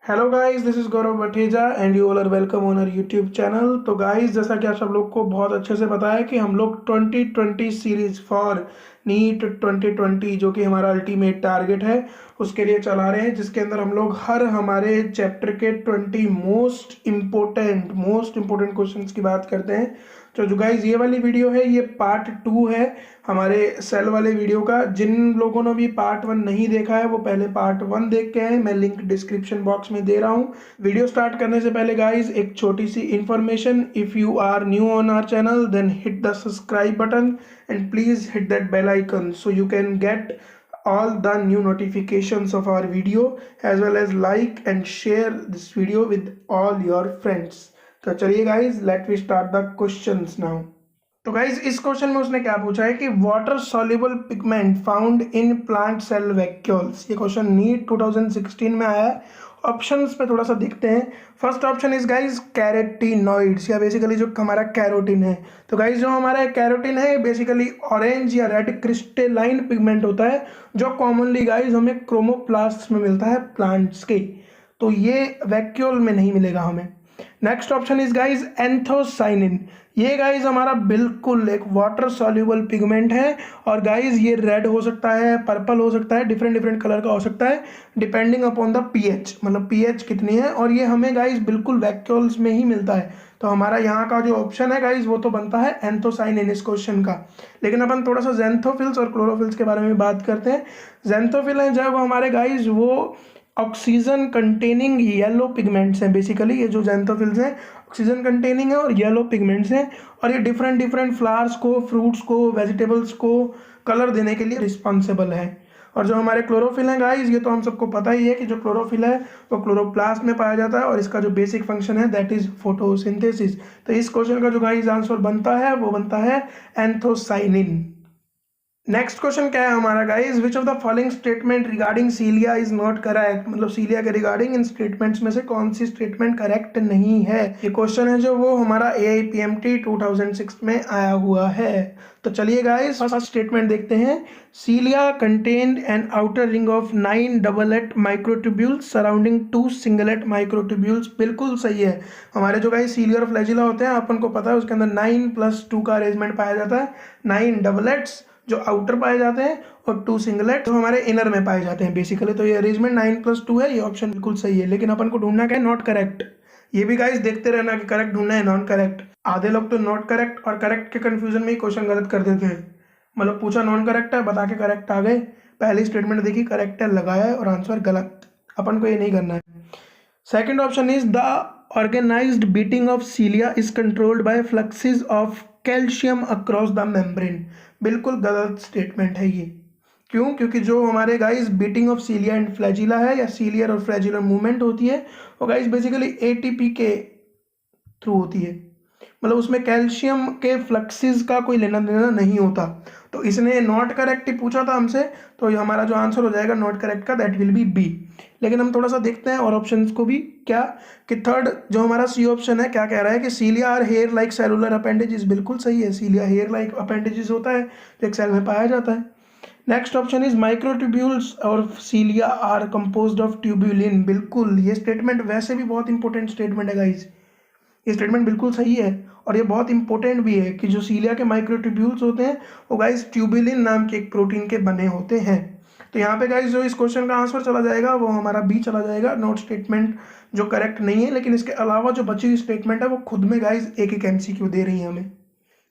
Hello guys, this is Gaurav Batheja and you all are welcome on our YouTube channel. तो guys, जैसा कि आप सब लोग को बहुत अच्छे से पता है कि हम लोग 2020 सीरीज फॉर नीट 2020 जो कि हमारा अल्टीमेट टारगेट है उसके लिए चला रहे हैं, जिसके अंदर हम लोग हर हमारे चैप्टर के 20 मोस्ट इम्पोर्टेंट क्वेश्चंस की बात करते हैं। तो जो गाइज ये वाली वीडियो है ये पार्ट 2 है हमारे सेल वाले वीडियो का। जिन लोगों ने भी पार्ट 1 नहीं देखा है वो पहले पार्ट 1 देख के आए, मैं लिंक डिस्क्रिप्शन बॉक्स में दे रहा हूँ। वीडियो स्टार्ट करने से पहले गाइज एक छोटी सी information, if you are new on our channel then hit the subscribe button and please hit that bell icon so you can get all the new notifications of our video, as well as like and share this video with all your friends. तो चलिए guys, let we start the questions now. तो guys इस question में उसने क्या पूछा है कि water soluble pigment found in plant cell vacuoles. ये क्वेश्चन नीट 2016 में आया है। ऑप्शंस पे थोड़ा सा देखते हैं। First option is guys carotenoids, या बेसिकली जो हमारा कैरोटीन है। तो गाइज जो हमारा कैरोटीन है बेसिकली ऑरेंज या रेड क्रिस्टलाइन पिगमेंट होता है जो कॉमनली गाइज हमें क्रोमोप्लास्ट में मिलता है प्लांट्स के। तो ये वैक्यूल में नहीं मिलेगा हमें। Next option is guys anthocyanin. ये गाइज हमारा बिल्कुल एक वाटर सॉल्युबल पिगमेंट है और गाइज ये रेड हो सकता है, पर्पल हो सकता है, डिफरेंट डिफरेंट कलर का हो सकता है डिपेंडिंग अपॉन द पीएच, मतलब पीएच कितनी है। और ये हमें गाइज बिल्कुल वैक्यूल्स में ही मिलता है। तो हमारा यहाँ का जो ऑप्शन है गाइज वो तो बनता है एंथोसाइनिन इस क्वेश्चन का। लेकिन अपन थोड़ा सा जेंथोफिल्स और क्लोरोफिल्स के बारे में बात करते हैं। जेंथोफिल है जब हमारे गाइज वो ऑक्सीजन कंटेनिंग येलो पिगमेंट्स हैं। बेसिकली ये जो जेंथोफिल्स हैं ऑक्सीजन कंटेनिंग है और येलो पिगमेंट्स हैं, और ये डिफरेंट डिफरेंट फ्लावर्स को, फ्रूट्स को, वेजिटेबल्स को कलर देने के लिए रिस्पॉन्सिबल है। और जो हमारे क्लोरोफिल हैं गाइस, ये तो हम सबको पता ही है कि जो क्लोरोफिल है वो क्लोरोप्लास्ट में पाया जाता है और इसका जो बेसिक फंक्शन है दैट इज फोटोसिंथेसिस। तो इस क्वेश्चन का जो गाइस आंसर बनता है वो बनता है एंथोसाइनिन। नेक्स्ट क्वेश्चन क्या है हमारा guys, which of the following statement regarding cilia is not correct. मतलब सीलिया के रिगार्डिंग इन स्टेटमेंट्स में से कौन सी स्टेटमेंट करेक्ट नहीं है। ये क्वेश्चन है जो वो हमारा AIPMT 2006 में आया हुआ है। तो चलिए गाइस फर्स्ट स्टेटमेंट देखते हैं। Cilia contained an outer ring of 9 doublet microtubules surrounding 2 singlet microtubules. बिल्कुल सही है। हमारे जो गाइस सीलिया और फ्लैजिला होते हैं अपन को पता है उसके अंदर 9+2 का अरेंजमेंट पाया जाता है। 9 डबलेट्स जो आउटर पाए जाते हैं और 2 सिंगलेट जो हमारे इनर में पाए जाते हैं बेसिकली। तो ये अरेंजमेंट 9+2 है, ये ऑप्शन बिल्कुल सही है। लेकिन अपन को ढूंढना क्या है, नॉट करेक्ट। ये भी गाइस देखते रहना कि करेक्ट ढूंढना है नॉन करेक्ट। आधे लोग तो नॉट करेक्ट और करेक्ट के कंफ्यूजन में ही क्वेश्चन गलत कर देते हैं। मतलब पूछा नॉन करेक्ट है, बता के करेक्ट आ गए, पहली स्टेटमेंट देखी करेक्ट है लगाया है और आंसर गलत। अपन को ये नहीं करना है। Second option is the organised beating of cilia is controlled by fluxes of calcium across the membrane. बिल्कुल गलत स्टेटमेंट है ये। क्यों? क्योंकि जो हमारे guys beating of cilia and flagella है या सीलियर और फ्लैजिलर मूवमेंट होती है वो गाइस बेसिकली ATP के थ्रू होती है। मतलब उसमें कैल्शियम के फ्लक्सेस का कोई लेना देना नहीं होता। तो इसने नॉट करेक्ट ही पूछा था हमसे, तो ये हमारा जो आंसर हो जाएगा नॉट करेक्ट का दैट विल बी बी। लेकिन हम थोड़ा सा देखते हैं और ऑप्शंस को भी, क्या कि थर्ड जो हमारा सी ऑप्शन है क्या कह रहा है कि cilia are hair like cellular appendages. बिल्कुल सही है, सीलिया हेयर लाइक अपेंडेजेस होता है जो एक सेल में पाया जाता है। नेक्स्ट ऑप्शन इज माइक्रोट्यूब्यूल्स और सीलिया आर कंपोज्ड ऑफ ट्यूब्यूलिन। बिल्कुल, ये स्टेटमेंट वैसे भी बहुत इंपॉर्टेंट स्टेटमेंट है गाइज। ये स्टेटमेंट बिल्कुल सही है और ये बहुत इंपॉर्टेंट भी है कि जो सीलिया के माइक्रोट्यूब्यूल्स होते हैं वो गाइस ट्यूबुलिन नाम के एक प्रोटीन के बने होते हैं। तो यहाँ पे गाइस जो इस क्वेश्चन का आंसर चला जाएगा वो हमारा बी चला जाएगा। नोट स्टेटमेंट जो करेक्ट नहीं है, लेकिन इसके अलावा जो बची हुई स्टेटमेंट है वो खुद में गाइस एक एक MCQ दे रही है हमें।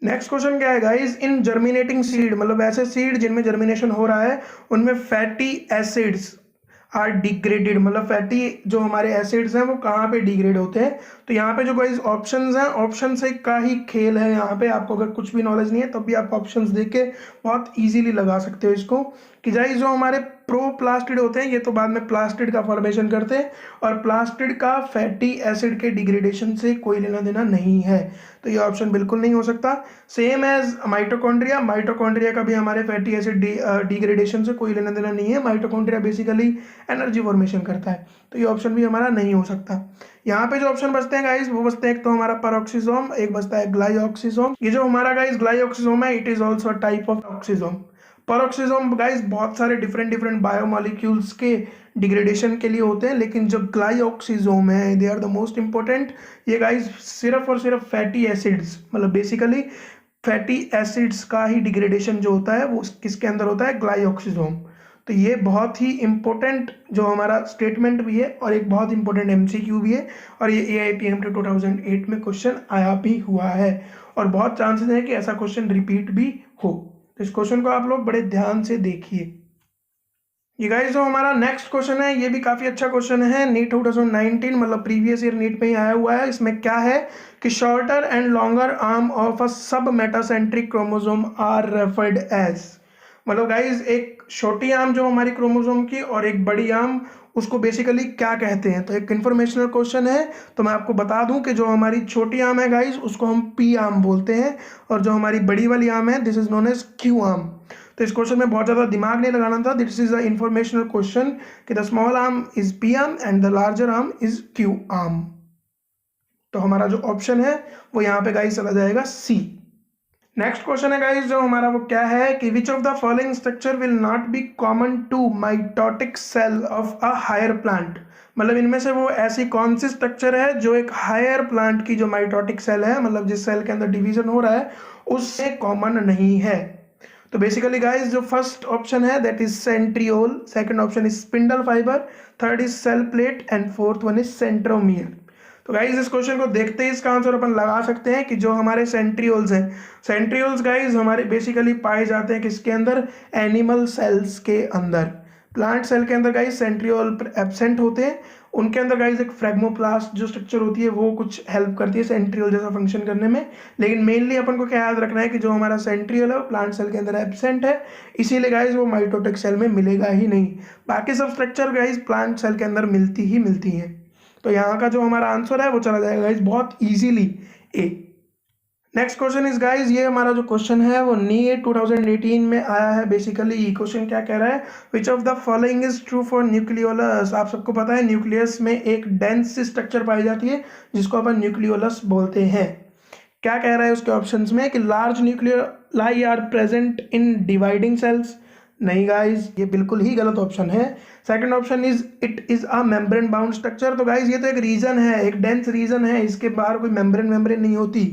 नेक्स्ट क्वेश्चन क्या है गाइस, इन जर्मिनेटिंग सीड, मतलब ऐसे सीड जिनमें जर्मिनेशन हो रहा है उनमें फैटी एसिड्स आर डिग्रेडेड। मतलब फैटी जो हमारे एसिड्स हैं वो कहाँ पे डिग्रेड होते हैं। तो यहाँ पे जो गाइस ऑप्शंस हैं, ऑप्शन से का ही खेल है। यहाँ पे आपको अगर कुछ भी नॉलेज नहीं है तब भी आप ऑप्शंस देख के बहुत इजीली लगा सकते हो इसको कि गाइस जो हमारे प्रोप्लास्टिड होते हैं ये तो बाद में प्लास्टिड का फॉर्मेशन करते हैं और प्लास्टिड का फैटी एसिड के डिग्रेडेशन से कोई लेना देना नहीं है। तो ये ऑप्शन बिल्कुल नहीं हो सकता। सेम एज माइटोकॉन्ड्रिया, माइटोकॉन्ड्रिया का भी हमारे फैटी एसिड डिग्रेडेशन से कोई लेना देना नहीं है। माइटोकॉन्ड्रिया बेसिकली एनर्जी फॉर्मेशन करता है। तो ये ऑप्शन भी हमारा नहीं हो सकता। यहाँ पे जो ऑप्शन बचते हैं गाइस वो बचते हैं, एक तो हमारा पेरोक्सिसोम, एक बचता है ग्लाइऑक्सिसोम। ये जो हमारा गाइस ग्लाइऑक्सिसोम है it is also type of oxysome. Peroxisome guys बहुत सारे डिफरेंट डिफरेंट बायोमॉलिक्यूल्स के डिग्रेडेशन के लिए होते हैं, लेकिन जो ग्लाइऑक्सिसोम है they are the most important. ये गाइस सिर्फ और सिर्फ फैटी एसिड्स, मतलब बेसिकली फैटी एसिड्स का ही डिग्रेडेशन जो होता है वो किसके अंदर होता है, ग्लाइऑक्सिसोम। तो ये बहुत ही इंपॉर्टेंट जो हमारा स्टेटमेंट भी है और एक बहुत इंपॉर्टेंट एमसीक्यू भी है, और ये AIPMT 2008 में क्वेश्चन आया भी हुआ है, और बहुत चांसेस है कि ऐसा क्वेश्चन रिपीट भी हो। तो इस क्वेश्चन को आप लोग बड़े ध्यान से देखिए। ये गाइस जो हमारा नेक्स्ट क्वेश्चन है ये भी काफी अच्छा क्वेश्चन है, नीट 2019 मतलब प्रीवियस ईयर नीट में ही आया हुआ है। इसमें क्या है कि shorter and longer arm of a sub metacentric chromosome are referred as, मतलब गाइस एक छोटी आर्म जो हमारी क्रोमोसोम की और एक बड़ी आर्म, उसको बेसिकली क्या कहते हैं। तो एक इन्फॉर्मेशनल क्वेश्चन है, तो मैं आपको बता दूं कि जो हमारी छोटी आर्म है गाइस उसको हम पी आर्म बोलते हैं, और जो हमारी बड़ी वाली आर्म है this is known as Q arm. तो इस क्वेश्चन में बहुत ज़्यादा दिमाग नहीं लगाना था, this is a informational question कि the small arm is p arm and the larger arm is q arm. तो हमारा जो ऑप्शन है वो यहाँ पे गाइस चला जाएगा सी। नेक्स्ट क्वेश्चन है गाइस जो हमारा वो क्या है कि which of the following structure will not be common to mitotic cell of a higher plant, मतलब इनमें से वो ऐसी कौन सी स्ट्रक्चर है जो एक हायर प्लांट की जो माइटोटिक सेल है, मतलब जिस सेल के अंदर डिवीजन हो रहा है उससे कॉमन नहीं है। तो बेसिकली गाइस जो फर्स्ट ऑप्शन है that is centriole, second option is spindle fibre, third is cell plate and fourth one is centromere. तो गाइस इस क्वेश्चन को देखते ही इसका आंसर अपन लगा सकते हैं कि जो हमारे सेंट्रियोल्स हैं, सेंट्रियोल्स गाइस हमारे बेसिकली पाए जाते हैं किसके अंदर, एनिमल सेल्स के अंदर। प्लांट सेल के अंदर गाइस सेंट्रियोल एब्सेंट होते हैं, उनके अंदर गाइस एक फ्रेगमोप्लास्ट जो स्ट्रक्चर होती है वो कुछ हेल्प करती है सेंट्रियोल जैसा फंक्शन करने में, लेकिन मेनली अपन को क्या याद रखना है कि जो हमारा सेंट्रियोल है वो प्लांट सेल के अंदर एब्सेंट है, इसीलिए गाइस वो माइटोटिक सेल में मिलेगा ही नहीं। बाकी सब स्ट्रक्चर गाइस प्लांट सेल के अंदर मिलती ही मिलती है। तो यहाँ का जो हमारा आंसर है वो चला जाएगा गाइस बहुत easily A. Next question is guys, ये हमारा जो क्वेश्चन है वो नीट 2018 में आया है। बेसिकली क्वेश्चन क्या कह रहा है, विच of the following is true for nucleolus. आप सबको पता है न्यूक्लियस में एक डेंस स्ट्रक्चर पाई जाती है जिसको अपन न्यूक्लियोलस बोलते हैं। क्या कह रहा है उसके ऑप्शंस में कि large nucleoli are present in dividing cells, नहीं गाइस ये बिल्कुल ही गलत ऑप्शन है। Second option is it is a membrane bound structure, तो गाइस ये तो एक रीजन है, एक डेंस रीजन है, इसके बाहर कोई मेम्ब्रेन नहीं होती,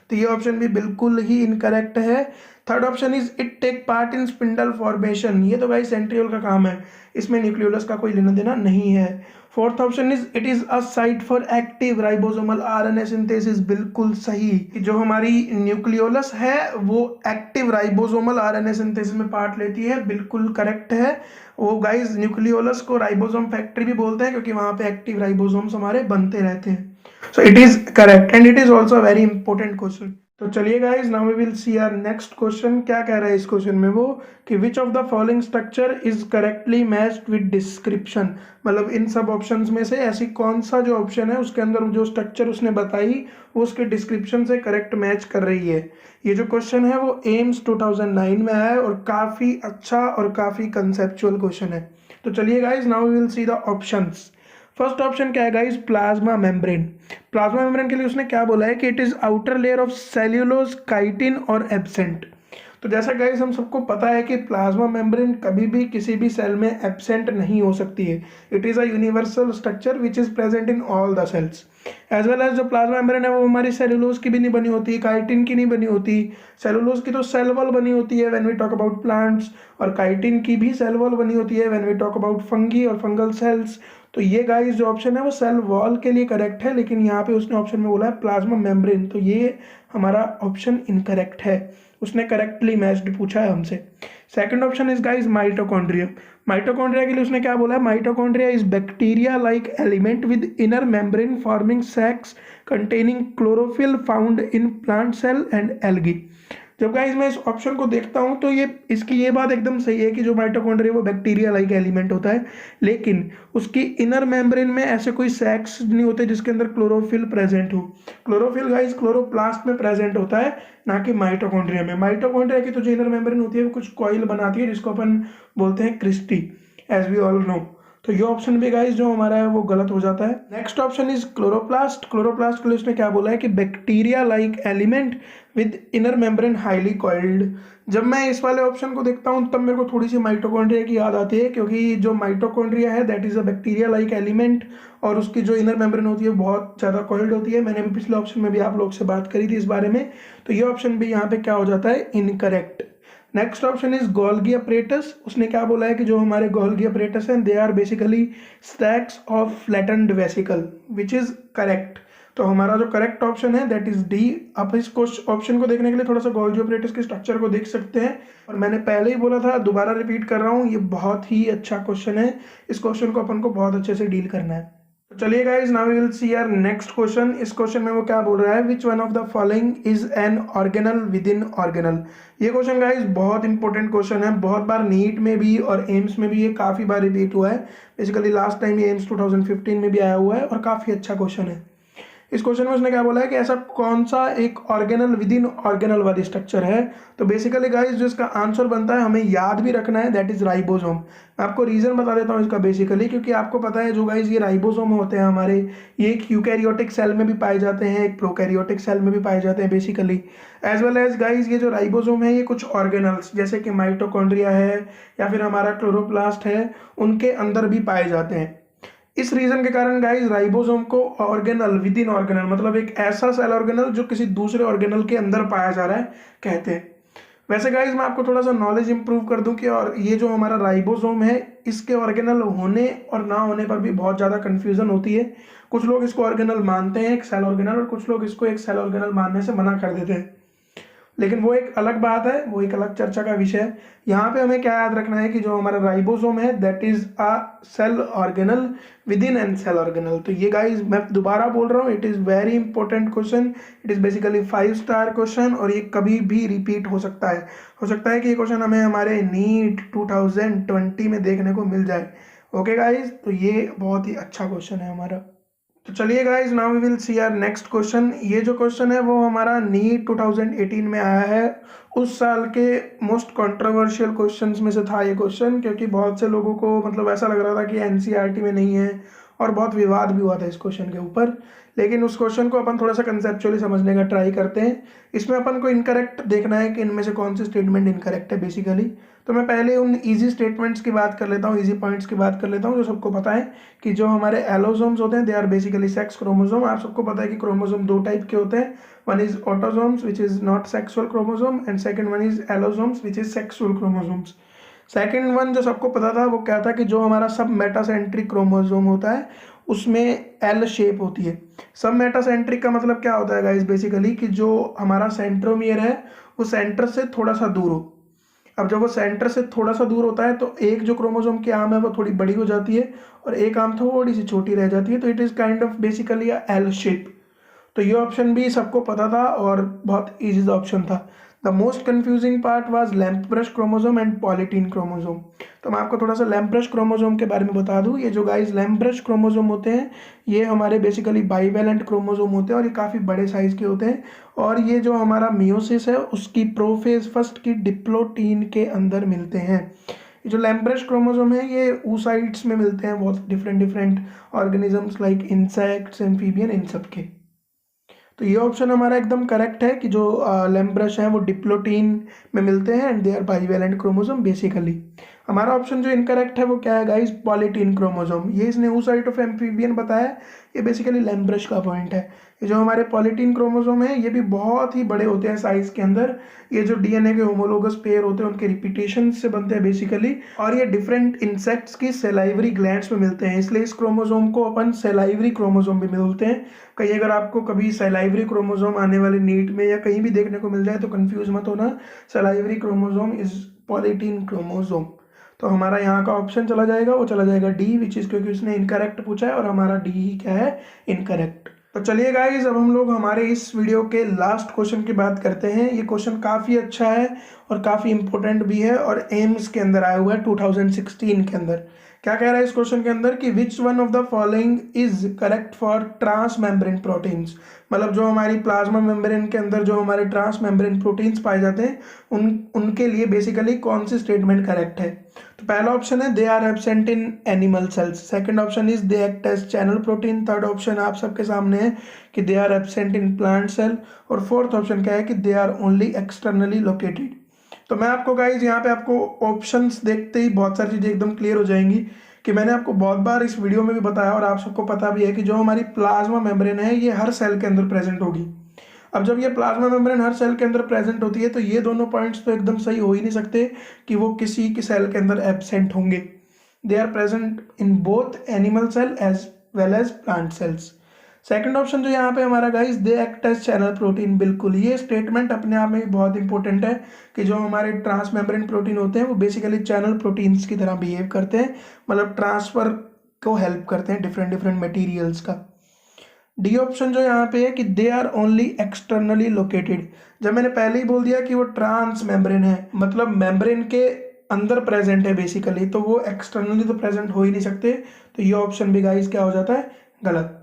तो ये ऑप्शन भी बिल्कुल ही इनकरेक्ट है। Third option is it take part in spindle formation, ये तो गाइस सेंट्रियोल का काम है, इसमें न्यूक्लियोलस का कोई लेना देना नहीं है। Fourth option is it is a site for active ribosomal RNA synthesis, बिल्कुल सही, जो हमारी न्यूक्लियोलस है वो एक्टिव राइबोसोमल आरएनए सिंथेसिस में पार्ट लेती है, बिल्कुल करेक्ट है। वो गाइस न्यूक्लियोलस को राइबोसोम फैक्ट्री भी बोलते हैं क्योंकि वहां पे एक्टिव राइबोसोम्स हमारे बनते रहते हैं। So it is correct and it is also a very important question. तो चलिए guys now we will see our next question. क्या कह रहा है इस क्वेश्चन में वो कि which of the following structure is correctly matched with description, मतलब इन सब ऑप्शंस में से ऐसी कौन सा जो ऑप्शन है उसके अंदर जो स्ट्रक्चर उसने बताई वो उसके डिस्क्रिप्शन से करेक्ट मैच कर रही है। ये जो क्वेश्चन है वो एम्स 2009 में आया है और काफी अच्छा और काफी कंसेप्चुअल क्वेश्चन है। तो चलिए guys now we will see the options. First option क्या है guys, plasma membrane. Plasma membrane के लिए उसने क्या बोला है कि it is outer layer of cellulose chitin और एब्सेंट। तो जैसा गाइस हम सबको पता है कि प्लाज्मा मेम्ब्रेन कभी भी किसी भी सेल में एब्सेंट नहीं हो सकती है, it is a universal structure which is present in all the cells. As well as जो प्लाज्मा मेम्ब्रेन है वो हमारी सेल्यूलोज की भी नहीं बनी होती, काइटिन की नहीं बनी होती। सेल्यूलोज की तो सेल वॉल बनी होती है when we talk about plants, और काइटिन की भी सेल वॉल बनी होती है when we talk about fungi और फंगल सेल्स। तो ये गाइस जो ऑप्शन है वो सेल वॉल के लिए करेक्ट है, लेकिन यहाँ पे उसने ऑप्शन में बोला है प्लाज्मा मेम्ब्रेन, तो ये हमारा ऑप्शन इनकरेक्ट है, उसने करेक्टली मैच्ड पूछा है हमसे। Second option is guys mitochondria. Mitochondria के लिए उसने क्या बोला है, mitochondria is bacteria like element with inner membrane forming sacs containing chlorophyll found in plant cell and algae. जब गाइस मैं इस ऑप्शन को देखता हूं तो ये इसकी ये बात एकदम सही है कि जो माइटोकॉन्ड्रिया वो बैक्टीरिया लाइक एलिमेंट होता है, लेकिन उसकी इनर मेम्ब्रेन में ऐसे कोई सैक्स नहीं होते जिसके अंदर क्लोरोफिल प्रेजेंट हो। क्लोरोफिल गाइस क्लोरोप्लास्ट में प्रेजेंट होता है, ना कि माइटोकॉन्ड्रिया में। माइटोकॉन्ड्रिया की तो जो इनर मेम्ब्रेन होती है वो कुछ कॉइल बनाती है जिसको अपन बोलते हैं cristae, as we all know. तो ये ऑप्शन भी गाइस जो हमारा है वो गलत हो जाता है। Next option is chloroplast. Chloroplast के लिए उसने क्या बोला है कि bacteria like element with inner membrane highly coiled. जब मैं इस वाले ऑप्शन को देखता हूँ तब मेरे को थोड़ी सी माइटोकॉन्ड्रिया की याद आती है, क्योंकि जो माइटोकॉन्ड्रिया है that is a bacteria like element, और उसकी जो इनर मेम्ब्रेन होती है बहुत ज़्यादा कॉइल्ड होती है। मैंने भी पिछले ऑप्शन में भी आप लोग से बात करी थी इस बारे में। तो ये ऑप्शन भी यहाँ पे क्या हो जाता है, incorrect. Next option is Golgi apparatus. उसने क्या बोला है कि जो हमारे गोल्गी अपरेटस हैं they are basically stacks of flattened vesicle, which is correct. तो हमारा जो करेक्ट ऑप्शन है दैट इज डी। आप इस ऑप्शन को देखने के लिए थोड़ा सा गोल्गी अपरेटस के स्ट्रक्चर को देख सकते हैं, और मैंने पहले ही बोला था, दोबारा रिपीट कर रहा हूँ, ये बहुत ही अच्छा क्वेश्चन है। इस क्वेश्चन को अपन को बहुत अच्छे से डील करना है। तो चलिए guys, now we will see our next question. इस क्वेश्चन में वो क्या बोल रहा है, which one of the following is an organelle within organelle. ये क्वेश्चन गाइस बहुत इंपॉर्टेंट क्वेश्चन है, बहुत बार नीट में भी और एम्स में भी ये काफ़ी बार रिपीट हुआ है। बेसिकली लास्ट टाइम ये एम्स 2015 में भी आया हुआ है और काफ़ी अच्छा क्वेश्चन है। इस क्वेश्चन में उसने क्या बोला है कि ऐसा कौन सा एक ऑर्गेनल विद इन ऑर्गेनल वाली स्ट्रक्चर है। तो बेसिकली गाइस जो इसका आंसर बनता है हमें याद भी रखना है, दैट इज राइबोसोम। मैं आपको रीजन बता देता हूँ इसका बेसिकली, क्योंकि आपको पता है जो गाइस ये राइबोसोम होते हैं हमारे, ये एक यूकैरियोटिक सेल में भी पाए जाते हैं, एक प्रोकैरियोटिक सेल में भी पाए जाते हैं basically, as well as guys ये जो राइबोसोम है ये कुछ ऑर्गेनल्स जैसे कि माइटोकॉन्ड्रिया है या फिर हमारा क्लोरोप्लास्ट है उनके अंदर भी पाए जाते हैं। इस रीजन के कारण गाइस राइबोसोम को ऑर्गेनल विद इन ऑर्गेनल, मतलब एक ऐसा सेल ऑर्गेनल जो किसी दूसरे ऑर्गेनल के अंदर पाया जा रहा है, कहते हैं। वैसे गाइस मैं आपको थोड़ा सा नॉलेज इंप्रूव कर दूं कि और ये जो हमारा राइबोसोम है इसके ऑर्गेनल होने और ना होने पर भी बहुत ज़्यादा कन्फ्यूजन होती है। कुछ लोग इसको ऑर्गेनल मानते हैं, एक सेल ऑर्गेनल, और कुछ लोग इसको एक सेल ऑर्गेनल मानने से मना कर देते हैं, लेकिन वो एक अलग बात है, वो एक अलग चर्चा का विषय है। यहाँ पे हमें क्या याद रखना है कि जो हमारा राइबोसोम है that is a cell organelle within an cell organelle. तो ये गाइस मैं दोबारा बोल रहा हूँ, it is very important question, it is basically 5 star question, और ये कभी भी रिपीट हो सकता है। हो सकता है कि ये क्वेश्चन हमें हमारे नीट 2020 में देखने को मिल जाए। ओके गाइज, तो ये बहुत ही अच्छा क्वेश्चन है हमारा। तो चलिए guys, now we will see our next question. ये जो क्वेश्चन है वो हमारा नीट 2018 में आया है। उस साल के मोस्ट कंट्रोवर्शियल क्वेश्चंस में से था ये क्वेश्चन, क्योंकि बहुत से लोगों को मतलब ऐसा लग रहा था कि एनसीईआरटी में नहीं है, और बहुत विवाद भी हुआ था इस क्वेश्चन के ऊपर। लेकिन उस क्वेश्चन को अपन थोड़ा सा कंसेप्चुअली समझने का ट्राई करते हैं। इसमें अपन को इनकरेक्ट देखना है कि इनमें से कौन सी स्टेटमेंट इनकरेक्ट है बेसिकली। तो मैं पहले उन इजी स्टेटमेंट्स की बात कर लेता हूँ, इजी पॉइंट्स की बात कर लेता हूँ जो सबको पता है कि जो हमारे एलोसोम्स होते हैं they are basically sex chromosome. आप सबको पता है कि क्रोमोसोम दो टाइप के होते हैं, one is autosomes which is not sexual chromosome, and second one is allosomes which is sexual chromosomes. Second one जो सबको पता था वो क्या था कि जो हमारा सब मेटासेंट्रिक क्रोमोसोम होता है उसमें एल शेप होती है। सब मेटासेंट्रिक का मतलब क्या होता है गाइस, बेसिकली कि जो हमारा सेंट्रोमियर है वो सेंटर से थोड़ा सा दूर हो। अब जब वो सेंटर से थोड़ा सा दूर होता है तो एक जो क्रोमोसोम की आर्म है वो थोड़ी बड़ी हो जाती है और एक आर्म थोड़ी सी छोटी रह जाती है, तो it is kind of basically a L shape. तो ये ऑप्शन भी सबको पता था और बहुत इजी ऑप्शन था। The most confusing part was lamp brush chromosome and polytene chromosome. तो मैं आपको थोड़ा सा लैम्प ब्रश क्रोमोसोम के बारे में बता दूं। ये जो गाइस लैम्प ब्रश क्रोमोसोम होते हैं ये हमारे बेसिकली बाईवैलेंट क्रोमोसोम होते हैं और ये काफ़ी बड़े साइज के होते हैं, और ये जो हमारा मियोसिस है उसकी प्रोफेज फर्स्ट की डिप्लोटीन के अंदर मिलते हैं। जो लैम्प ब्रश क्रोमोसोम है ये oocytes में मिलते हैं, बहुत different organisms like insects, amphibian, इन सब के। तो ये ऑप्शन हमारा एकदम करेक्ट है कि जो लैम्प ब्रश हैं वो डिप्लोटीन में मिलते हैं and they are bivalent chromosome basically. हमारा ऑप्शन जो इनकरेक्ट है वो क्या है गाइस, पॉलीटीन क्रोमोसोम। ये इसने oocyte ऑफ एम्फीबियन बताया, ये बेसिकली लैम्प ब्रश का पॉइंट है। ये जो हमारे पॉलीटीन क्रोमोसोम है ये भी बहुत ही बड़े होते हैं साइज के अंदर। ये जो डीएनए के होमोलोगस पेयर होते हैं उनके रिपीटेशन से बनते हैं बेसिकली, और ये डिफरेंट इंसेक्ट्स की सेलाइवरी ग्लैंड्स में मिलते हैं, इसलिए इस क्रोमोसोम को अपन सेलाइवरी क्रोमोसोम भी मिलते हैं। कहीं अगर आपको कभी सेलाइवरी क्रोमोसोम आने वाले नीट में या कहीं भी देखने को मिल जाए तो कंफ्यूज मत होना, salivary chromosome is polytene chromosome. तो हमारा यहाँ का ऑप्शन चला जाएगा, वो चला जाएगा डी, विच इज क्योंकि उसने इनकरेक्ट पूछा है और हमारा डी ही क्या है, इनकरेक्ट। तो चलिए गाइज अब हम लोग हमारे इस वीडियो के लास्ट क्वेश्चन की बात करते हैं। ये क्वेश्चन काफ़ी अच्छा है और काफ़ी इंपॉर्टेंट भी है और एम्स के अंदर आया हुआ है 2016 के अंदर। क्या कह रहा है इस क्वेश्चन के अंदर कि which one of the following is correct for transmembrane proteins, मतलब जो हमारी प्लाज्मा मेम्ब्रेन के अंदर जो हमारे ट्रांस मेम्ब्रेन प्रोटीन्स पाए जाते हैं उनके लिए बेसिकली कौन सी स्टेटमेंट करेक्ट है। तो पहला ऑप्शन है they are absent in animal cells, second option is they act as channel protein, third option आप सबके सामने है कि they are absent in plant cell, और फोर्थ ऑप्शन क्या है कि they are only externally located. तो मैं आपको गाइज यहाँ पे आपको ऑप्शंस देखते ही बहुत सारी चीज़ें एकदम क्लियर हो जाएंगी कि मैंने आपको बहुत बार इस वीडियो में भी बताया और आप सबको पता भी है कि जो हमारी प्लाज्मा मेम्ब्रेन है ये हर सेल के अंदर प्रेजेंट होगी। अब जब ये प्लाज्मा मेम्ब्रेन हर सेल के अंदर प्रेजेंट होती है तो ये दोनों पॉइंट्स तो एकदम सही हो ही नहीं सकते कि वो किसी की सेल के अंदर एब्सेंट होंगे। They are present in both animal cell as well as plant cells. Second option जो यहाँ पे हमारा guys they act as channel protein, बिल्कुल ये स्टेटमेंट अपने आप में बहुत इंपॉर्टेंट है कि जो हमारे ट्रांस मेम्ब्रेन प्रोटीन होते हैं वो बेसिकली चैनल प्रोटीन्स की तरह बिहेव करते हैं, मतलब ट्रांसफर को हेल्प करते हैं डिफरेंट डिफरेंट मटेरियल्स का। डी ऑप्शन जो यहाँ पे है कि they are only externally located, जब मैंने पहले ही बोल दिया कि वो ट्रांस मेम्ब्रेन है मतलब मेम्ब्रेन के अंदर प्रेजेंट है बेसिकली, तो वो एक्सटर्नली तो प्रेजेंट हो ही नहीं सकते, तो ये ऑप्शन भी गाइस क्या हो जाता है, गलत।